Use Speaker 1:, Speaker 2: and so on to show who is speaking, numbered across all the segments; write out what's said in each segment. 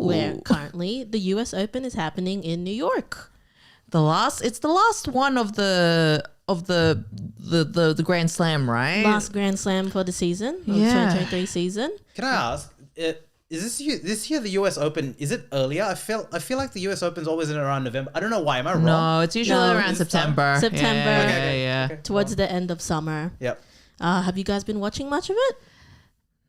Speaker 1: where currently the US Open is happening in New York.
Speaker 2: It's the last one of the Grand Slam, right?
Speaker 1: Last Grand Slam for the season, the 2023 season.
Speaker 3: Can I ask, is this year the US Open, is it earlier? I feel like the US Open's always in around November. I don't know why. Am I wrong?
Speaker 2: No, it's usually around September.
Speaker 1: September.
Speaker 3: Okay.
Speaker 1: Towards the end of summer.
Speaker 3: Yep.
Speaker 1: Have you guys been watching much of it?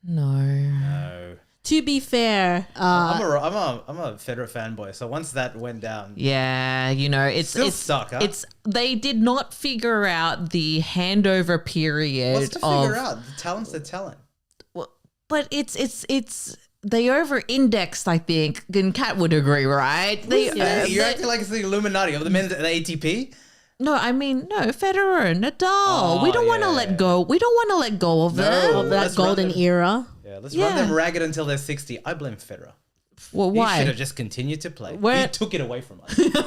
Speaker 2: No.
Speaker 1: To be fair,
Speaker 3: I'm a Federer fanboy, so once that went down,
Speaker 2: yeah, it's
Speaker 3: still stuck. Huh?
Speaker 2: They did not figure out the handover period.
Speaker 3: What's to figure out? The talent's the talent.
Speaker 2: Well, but it's they over-indexed, I think, and Kat would agree, right?
Speaker 3: You're acting like it's the Illuminati of the men's the ATP.
Speaker 2: No, I mean, no, Federer, Nadal. We don't want to let go. We don't want to let go of them.
Speaker 1: of that golden era.
Speaker 3: Yeah, let's run them ragged until they're 60. I blame Federer.
Speaker 2: Well, why?
Speaker 3: He should have just continued to play. He took it away from us. He took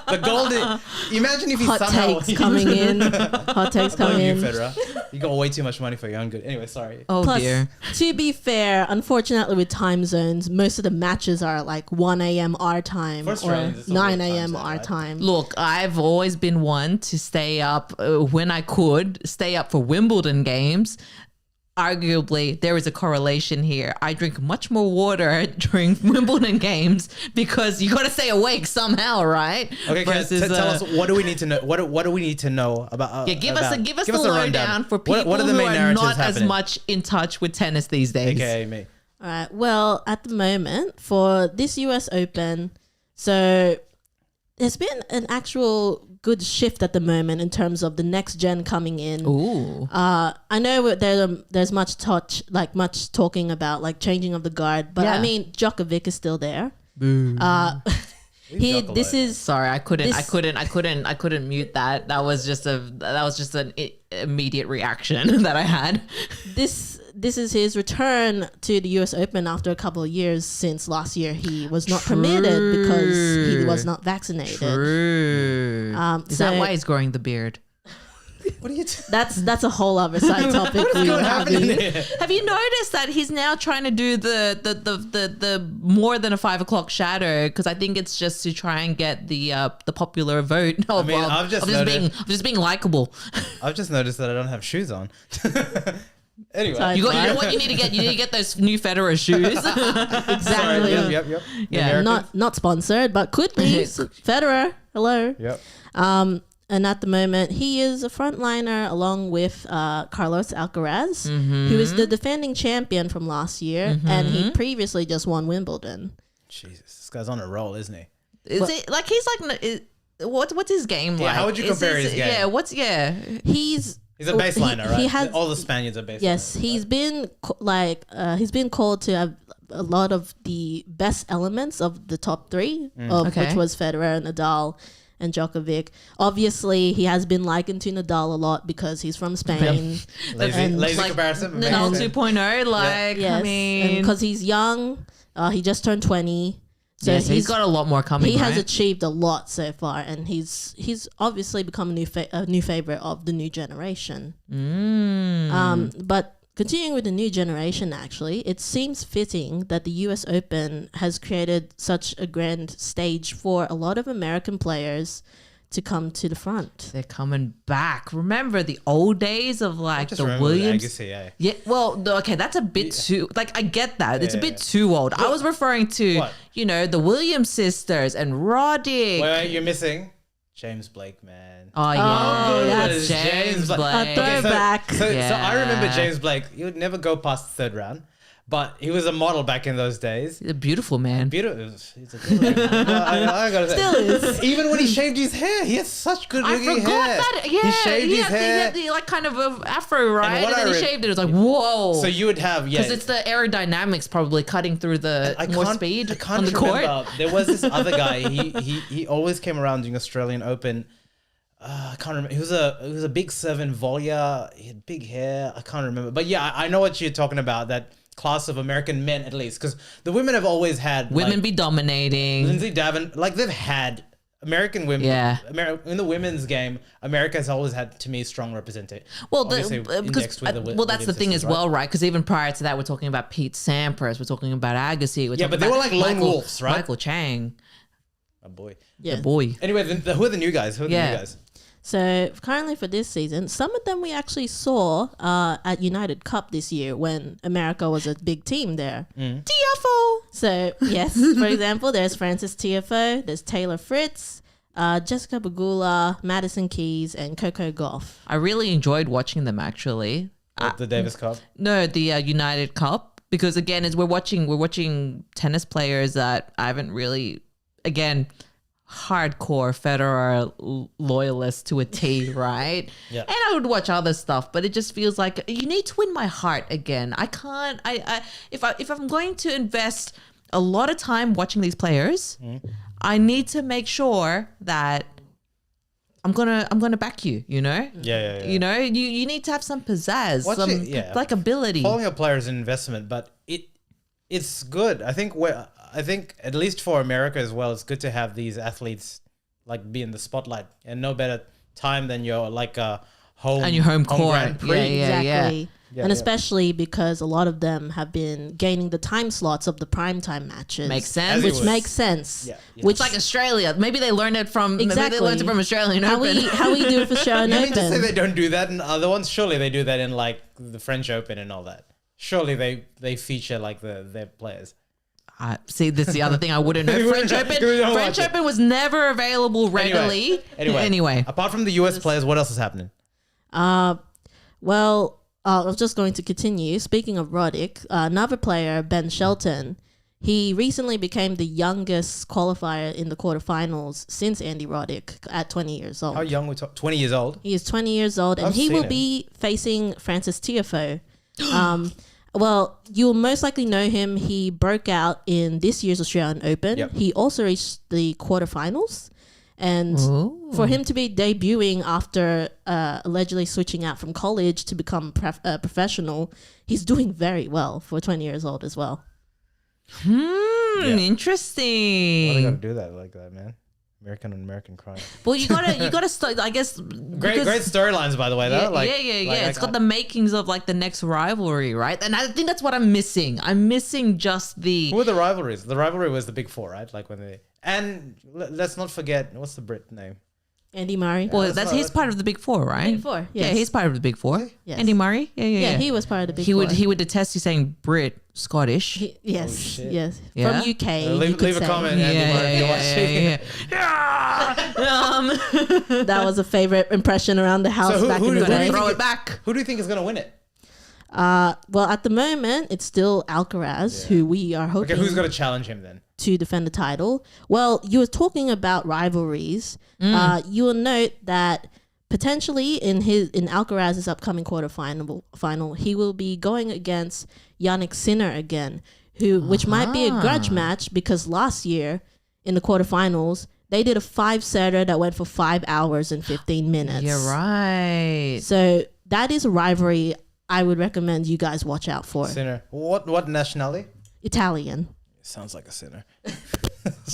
Speaker 3: the golden. Imagine if he
Speaker 1: Hot
Speaker 3: somehow
Speaker 1: takes coming in. Hot takes coming in.
Speaker 3: You, Federer. You got way too much money for your own good. Anyway, sorry.
Speaker 2: Oh,
Speaker 1: Plus,
Speaker 2: dear.
Speaker 1: To be fair, unfortunately with time zones, most of the matches are like 1 a.m. our time
Speaker 3: For
Speaker 1: or
Speaker 3: Australians, it's
Speaker 1: 9
Speaker 3: always
Speaker 1: a.m.
Speaker 3: time zone,
Speaker 1: our
Speaker 3: right?
Speaker 1: time.
Speaker 2: Look, I've always been one to stay up when I could, stay up for Wimbledon games. Arguably, there is a correlation here. I drink much more water during Wimbledon games because you got to stay awake somehow, right?
Speaker 3: Okay, tell us, what do we need to know? What do we need to know about?
Speaker 2: Give us the
Speaker 3: a
Speaker 2: lowdown for people
Speaker 3: what are the
Speaker 2: who
Speaker 3: main
Speaker 2: are
Speaker 3: narratives
Speaker 2: not
Speaker 3: happening?
Speaker 2: as much in touch with tennis these days.
Speaker 3: Okay, me.
Speaker 1: All right. Well, at the moment for this US Open, so there's been an actual good shift at the moment in terms of the next gen coming in.
Speaker 2: Ooh.
Speaker 1: I know there's much talking about like changing of the guard, but I mean Djokovic is still there.
Speaker 2: Boo. Sorry, I couldn't mute that. That was just an immediate reaction that I had.
Speaker 1: This is his return to the US Open after a couple of years since last year he was not permitted because he was not vaccinated.
Speaker 2: True. Is that why he's growing the beard?
Speaker 3: What are you?
Speaker 1: That's a whole other side topic.
Speaker 2: Have you noticed that he's now trying to do the more than a 5 o'clock shadow? Because I think it's just to try and get the popular vote. Of just being likable.
Speaker 3: I've just noticed that I don't have shoes on. Anyway,
Speaker 2: you know what you need to get? You need to get those new Federer shoes.
Speaker 1: Exactly.
Speaker 3: Sorry, yep.
Speaker 2: Yeah.
Speaker 1: Not sponsored, but could be. Federer. Hello.
Speaker 3: Yep.
Speaker 1: And at the moment, he is a frontliner along with Carlos Alcaraz, who is the defending champion from last year, and he previously just won Wimbledon.
Speaker 3: Jesus, this guy's on a roll, isn't he?
Speaker 2: What's his game like?
Speaker 3: How would you compare his game?
Speaker 1: He's
Speaker 3: a baseliner, right?
Speaker 1: He has,
Speaker 3: all the Spaniards are baseliners.
Speaker 1: Yes, he's been he's been called to have a lot of the best elements of the top three, which was Federer, Nadal, and Djokovic. Obviously, he has been likened to Nadal a lot because he's from Spain.
Speaker 3: lazy comparison.
Speaker 2: Nadal 2.0,
Speaker 1: yes,
Speaker 2: I mean,
Speaker 1: because he's young, he just turned 20. So
Speaker 2: he's got a lot more coming.
Speaker 1: He has achieved a lot so far, and he's obviously become a new favorite of the new generation. But continuing with the new generation, actually, it seems fitting that the US Open has created such a grand stage for a lot of American players to come to the front.
Speaker 2: They're coming back. Remember the old days of like the Williams?
Speaker 3: Agassi,
Speaker 2: yeah, well, okay, that's a bit too, like, I get that. It's a bit too old. I was referring to, the Williams sisters and Roddick.
Speaker 3: Wait, you're missing James Blake, man.
Speaker 2: Oh, yeah.
Speaker 1: That's
Speaker 2: James Blake.
Speaker 1: A throwback.
Speaker 3: So I remember James Blake. He would never go past the third round. But he was a model back in those days.
Speaker 2: He's a beautiful man.
Speaker 3: Beautiful. He's a good I gotta say.
Speaker 1: Still is.
Speaker 3: Even when he shaved his hair, he has such good looking hair.
Speaker 2: I forgot that. Yeah,
Speaker 3: he shaved his hair.
Speaker 2: He had the like kind of a afro, right? And then he shaved it. It was like, whoa.
Speaker 3: So you would have,
Speaker 2: because it's the aerodynamics probably cutting through the more speed on the court.
Speaker 3: There was this other guy. He always came around doing Australian Open. I can't remember. He was a big servant volley. He had big hair. I can't remember. But yeah, I know what you're talking about. That class of American men, at least, because the women have always had
Speaker 2: women be dominating.
Speaker 3: Lindsay Davin, like they've had American women,
Speaker 2: Yeah.
Speaker 3: In the women's game, America has always had, to me, strong representation.
Speaker 2: Well,
Speaker 3: Obviously indexed with the
Speaker 2: that's the thing
Speaker 3: sisters,
Speaker 2: as well, right? Because even prior to that, we're talking about Pete Sampras, we're talking about Agassi, we're talking
Speaker 3: but they
Speaker 2: about
Speaker 3: were like lone wolves, right?
Speaker 2: Michael Chang,
Speaker 3: Oh boy.
Speaker 1: Yeah.
Speaker 2: the boy.
Speaker 3: Anyway, who are the new guys? Who are the new guys?
Speaker 1: So currently for this season, some of them we actually saw at United Cup this year when America was a big team there.
Speaker 2: TFO.
Speaker 1: So yes, for example, there's Francis TFO, there's Taylor Fritz, Jessica Bagula, Madison Keys, and Coco Gauff.
Speaker 2: I really enjoyed watching them actually.
Speaker 3: The Davis Cup.
Speaker 2: No, the United Cup, because again, as we're watching tennis players that I haven't really, again, hardcore Federer loyalist to a T, right?
Speaker 3: Yeah.
Speaker 2: And I would watch other stuff, but it just feels like you need to win my heart again. I can't. If I'm going to invest a lot of time watching these players, I need to make sure that I'm gonna back you. You know.
Speaker 3: Yeah.
Speaker 2: You know, you need to have some pizzazz, like ability.
Speaker 3: Following a player is an investment, but it's good. I think at least for America as well, it's good to have these athletes like be in the spotlight, and no better time than your like home
Speaker 2: And your home court.
Speaker 3: Grand Prix.
Speaker 2: Yeah.
Speaker 1: Exactly.
Speaker 3: Yeah,
Speaker 1: And
Speaker 3: yeah.
Speaker 1: especially because a lot of them have been gaining the time slots of the primetime matches.
Speaker 2: Makes
Speaker 3: As
Speaker 2: sense.
Speaker 3: it
Speaker 1: Which
Speaker 3: would.
Speaker 1: makes sense.
Speaker 3: Yeah.
Speaker 1: Which
Speaker 2: It's like Australia. Maybe they learned it from Maybe they
Speaker 1: Exactly.
Speaker 2: learned it from Australian
Speaker 1: how
Speaker 2: Open.
Speaker 1: we do it for Australian
Speaker 3: You mean to say
Speaker 1: Open.
Speaker 3: they don't do that in other ones? Surely they do that in like the French Open and all that. Surely they feature like their players.
Speaker 2: See, this is the other thing I wouldn't know.
Speaker 3: You
Speaker 2: French
Speaker 3: wouldn't know.
Speaker 2: Open.
Speaker 3: You don't
Speaker 2: French
Speaker 3: watch it.
Speaker 2: Open was never available readily. Anyway.
Speaker 3: apart from the US players, what else is happening?
Speaker 1: Well, I was just going to continue. Speaking of Roddick, another player, Ben Shelton, he recently became the youngest qualifier in the quarterfinals since Andy Roddick at 20 years old.
Speaker 3: How young we talk? 20 years old.
Speaker 1: He is 20 years old, and
Speaker 3: I've
Speaker 1: he
Speaker 3: seen
Speaker 1: will
Speaker 3: him.
Speaker 1: be facing Francis Tiafoe. Well, you'll most likely know him. He broke out in this year's Australian Open.
Speaker 3: Yep.
Speaker 1: He also reached the quarterfinals. And
Speaker 2: Ooh.
Speaker 1: for him to be debuting after allegedly switching out from college to become professional, he's doing very well for 20 years old as well.
Speaker 3: Yeah. Why they
Speaker 2: Interesting.
Speaker 3: gotta do that like that, man? American crime.
Speaker 2: Well, you gotta start. I guess
Speaker 3: Great storylines, by the way.
Speaker 2: Yeah,
Speaker 3: Though. Like,
Speaker 2: It's got the makings of like the next rivalry, right? And I think that's what I'm missing. I'm missing just the.
Speaker 3: Who were the rivalries? The rivalry was the big four, right? Like when they let's not forget what's the Brit name?
Speaker 1: Andy Murray.
Speaker 2: Well, he's part of the big four, right?
Speaker 1: Big Four,
Speaker 2: Yeah,
Speaker 1: yes.
Speaker 2: he's part of the big four.
Speaker 1: Yes.
Speaker 2: Andy Murray. Yeah.
Speaker 1: He was part of the big
Speaker 2: He
Speaker 1: four.
Speaker 2: would detest you saying Brit, Scottish.
Speaker 1: Yes,
Speaker 3: shit.
Speaker 1: yes.
Speaker 2: Yeah?
Speaker 1: From UK. you could
Speaker 3: Leave a
Speaker 1: say.
Speaker 3: comment, Andy Murray. if you're watching.
Speaker 1: That was a favorite impression around the house
Speaker 3: So who-
Speaker 1: back
Speaker 3: who
Speaker 1: in
Speaker 3: do-
Speaker 1: the
Speaker 3: who do
Speaker 1: day.
Speaker 3: you
Speaker 2: Throw
Speaker 3: think
Speaker 2: it back.
Speaker 3: Who do you think is gonna win it?
Speaker 1: Well, at the moment, it's still Alcaraz, who we are hoping
Speaker 3: Okay, who's gonna challenge him then?
Speaker 1: to defend the title. Well, you were talking about rivalries. You will note that potentially in Alcaraz's upcoming final, he will be going against Yannick Sinner again, which might be a grudge match because last year in the quarterfinals they did a 5-setter that went for 5 hours and 15 minutes.
Speaker 2: You're right.
Speaker 1: So that is a rivalry I would recommend you guys watch out for.
Speaker 3: Sinner. What nationality?
Speaker 1: Italian.
Speaker 3: Sounds like a sinner.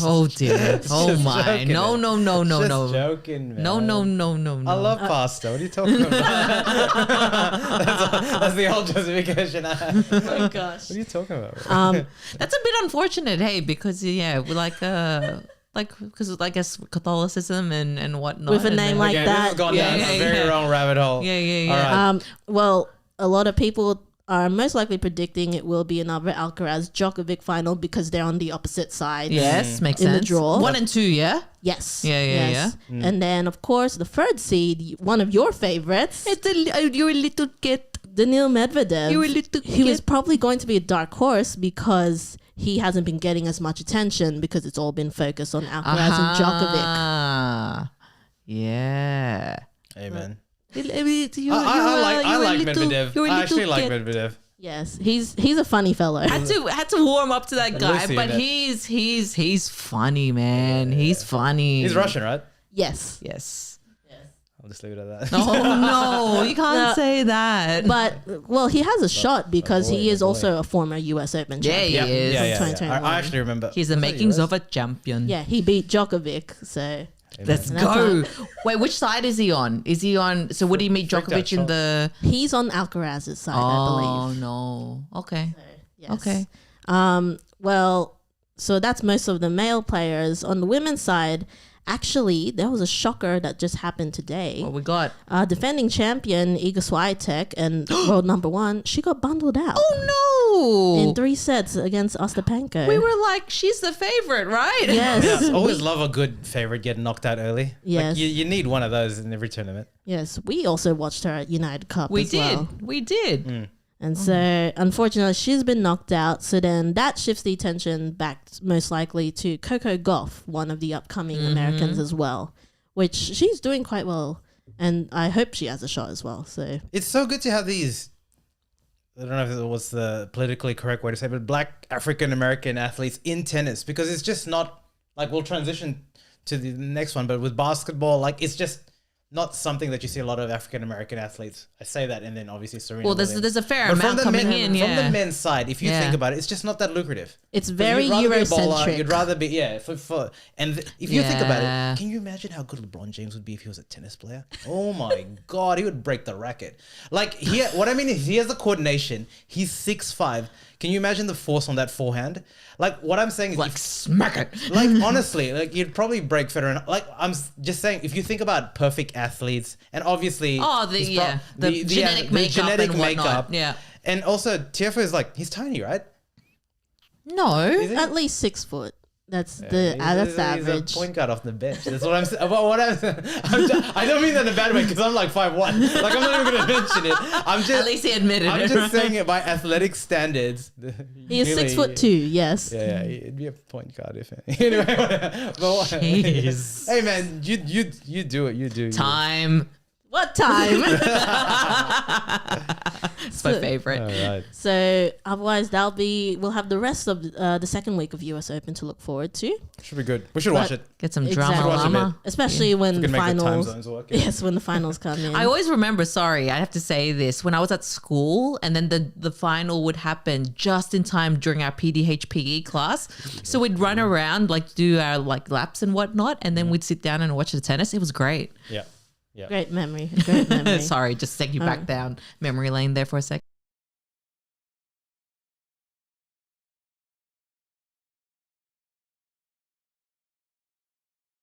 Speaker 2: Oh dear. Oh
Speaker 3: Just
Speaker 2: my.
Speaker 3: joking,
Speaker 2: No.
Speaker 3: man. Just joking, man.
Speaker 2: No.
Speaker 3: I love pasta. What are you talking about? that's the whole justification I have.
Speaker 1: Oh gosh.
Speaker 3: What are you talking about?
Speaker 2: That's a bit unfortunate, hey, because because I guess Catholicism and whatnot.
Speaker 1: With a
Speaker 2: and
Speaker 1: name
Speaker 2: then-
Speaker 1: like
Speaker 3: Okay,
Speaker 1: that.
Speaker 3: this has gone down a very wrong rabbit hole.
Speaker 2: Yeah.
Speaker 3: All right.
Speaker 1: Well, a lot of people are most likely predicting it will be another Alcaraz Djokovic final because they're on the opposite side.
Speaker 2: Yes, makes
Speaker 1: In the
Speaker 2: sense.
Speaker 1: draw.
Speaker 2: 1 and 2, yeah.
Speaker 1: Yes.
Speaker 2: Yeah.
Speaker 1: And then, of course, the third seed, one of your favorites,
Speaker 2: You're a little kid.
Speaker 1: Daniil Medvedev.
Speaker 2: You're a little
Speaker 1: He was
Speaker 2: kid.
Speaker 1: probably going to be a dark horse because he hasn't been getting as much attention because it's all been focused on Alcaraz and Djokovic.
Speaker 2: Ah, yeah.
Speaker 3: Amen.
Speaker 2: I
Speaker 3: I like Medvedev. I actually like Medvedev.
Speaker 1: Yes, he's a funny fellow.
Speaker 2: Had to warm up to that guy,
Speaker 3: Lucy,
Speaker 2: but
Speaker 3: that-
Speaker 2: he's funny, man. He's funny.
Speaker 3: He's Russian, right?
Speaker 1: Yes.
Speaker 2: Yes.
Speaker 3: I'll just leave it at that.
Speaker 2: Oh no, you can't
Speaker 1: No.
Speaker 2: say that.
Speaker 1: But, well, he has a shot because
Speaker 3: boy,
Speaker 1: he is
Speaker 3: oh boy.
Speaker 1: also a former US Open
Speaker 2: Yeah,
Speaker 1: champion.
Speaker 2: he is.
Speaker 3: Yeah.
Speaker 1: From 2021.
Speaker 3: I actually remember.
Speaker 2: He's the
Speaker 3: Was that
Speaker 2: makings
Speaker 3: US?
Speaker 2: of a champion.
Speaker 1: Yeah, he beat Djokovic, so
Speaker 2: Let's
Speaker 1: And
Speaker 2: go. Wait, which side is he on? Is he on? So would he meet
Speaker 3: Freaked out
Speaker 2: Djokovic in
Speaker 3: shot.
Speaker 2: the?
Speaker 1: He's on Alcaraz's side, I believe.
Speaker 2: Oh no. Okay.
Speaker 1: Yes.
Speaker 2: Okay.
Speaker 1: Well, so that's most of the male players. On the women's side, actually, there was a shocker that just happened today.
Speaker 2: What we got?
Speaker 1: Defending champion Iga Swiatek and world number one, she got bundled out
Speaker 2: Oh no.
Speaker 1: in 3 sets against Ostapenko.
Speaker 2: We were like, she's the favorite, right?
Speaker 1: Yes.
Speaker 3: Yes, always love a good favorite getting knocked out early.
Speaker 1: Yes.
Speaker 3: Like you need one of those in every tournament.
Speaker 1: Yes, we also watched her at United Cup
Speaker 2: We
Speaker 1: as
Speaker 2: did.
Speaker 1: well.
Speaker 2: We did.
Speaker 1: And so, unfortunately, she's been knocked out. So then that shifts the attention back most likely to Coco Gauff, one of the upcoming Americans as well, which she's doing quite well. And I hope she has a shot as well. So
Speaker 3: It's so good to have these. I don't know if it was the politically correct way to say, but Black African American athletes in tennis, because it's just not like we'll transition to the next one, but with basketball, like it's just not something that you see a lot of African American athletes. I say that, and then obviously Serena.
Speaker 2: Well,
Speaker 3: Williams.
Speaker 2: there's a fair
Speaker 3: But
Speaker 2: amount coming in.
Speaker 3: From
Speaker 2: Yeah.
Speaker 3: the men's side, if you
Speaker 2: Yeah.
Speaker 3: think about it, it's just not that lucrative.
Speaker 1: it's
Speaker 3: 'Cause
Speaker 1: very
Speaker 3: you'd rather be a bowler,
Speaker 1: Eurocentric.
Speaker 3: You'd rather be if you think about
Speaker 2: Yeah.
Speaker 3: it, can you imagine how good LeBron James would be if he was a tennis player? Oh my god, he would break the racket. Like what I mean is he has the coordination. He's 6'5". Can you imagine the force on that forehand? Like what I'm saying is
Speaker 2: Like smack it.
Speaker 3: like honestly, like you'd probably break Federer. Like just saying, if you think about perfect athletes, and obviously,
Speaker 2: Oh, the
Speaker 3: he's
Speaker 2: genetic makeup and whatnot. Yeah.
Speaker 3: and also Tiafoe is like he's tiny, right?
Speaker 2: No.
Speaker 3: Is he?
Speaker 1: At least 6 foot. That's
Speaker 3: He's
Speaker 1: the
Speaker 3: a
Speaker 1: average.
Speaker 3: point guard off the bench. That's what I'm saying. I don't mean that in a bad way because I'm like 5'1". Like I'm not even going to mention it.
Speaker 2: At least he admitted
Speaker 3: I'm
Speaker 2: it.
Speaker 3: just
Speaker 2: right?
Speaker 3: saying it by athletic standards.
Speaker 1: He is
Speaker 3: really-
Speaker 1: 6'2". Yes.
Speaker 3: Yeah, it'd be a point guard if anyway. But what?
Speaker 2: Jeez.
Speaker 3: Hey man, you do it. You do.
Speaker 2: Time.
Speaker 1: What time?
Speaker 2: It's my favorite.
Speaker 3: All right.
Speaker 1: So otherwise, we'll have the rest of the second week of US Open to look forward to.
Speaker 3: Should be good. We should watch it.
Speaker 2: Get some
Speaker 1: Exactly.
Speaker 2: drama
Speaker 3: Watch a
Speaker 2: llama.
Speaker 1: Especially when
Speaker 3: We
Speaker 1: the
Speaker 3: can make the time
Speaker 1: finals.
Speaker 3: zones work.
Speaker 1: Yes, when the finals come in.
Speaker 2: I always remember, sorry, I have to say this, when I was at school and then the final would happen just in time during our PDHPE class. So we'd run around, like do our like laps and whatnot, and then we'd sit down and watch the tennis. It was great.
Speaker 3: Yeah. Yeah.
Speaker 1: Great memory. Great memory.
Speaker 2: Sorry, just take you back down memory lane there for a second.